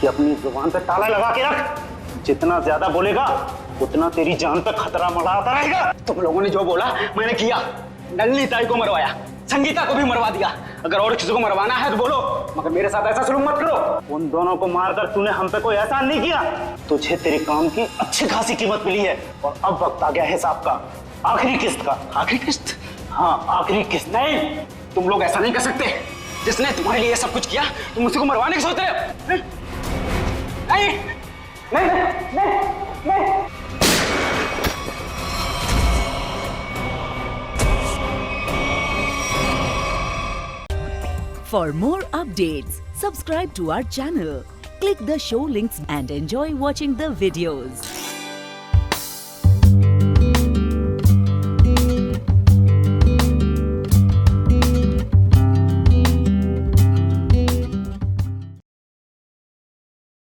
कि अपनी जुबान पे ताला लगा के रख। जितना ज्यादा बोलेगा उतना तेरी जान पे खतरा मंडराता रहेगा। तुम लोगों ने जो बोला मैंने किया। नलिनी ताई को मरवाया, संगीता को भी मरवा दिया। अगर और किसी को मरवाना है तो बोलो, मगर मेरे साथ ऐसा सलूक मत करो। उन दोनों को मारकर तूने हम पे कोई एहसान नहीं किया। तुझे तेरे काम की अच्छी खासी कीमत मिली है और अब वक्त आ गया हिसाब का, आखिरी किस्त का। आखिरी किस्त? हाँ, आखिरी किस्त। नहीं, तुम लोग ऐसा नहीं कर सकते। जिसने तुम्हारे लिए सब कुछ किया तुम उसी को मरवाने की सोच रहे हो? नहीं नहीं नहीं नहीं। For more updates, subscribe to our channel, click the show links and enjoy watching the videos.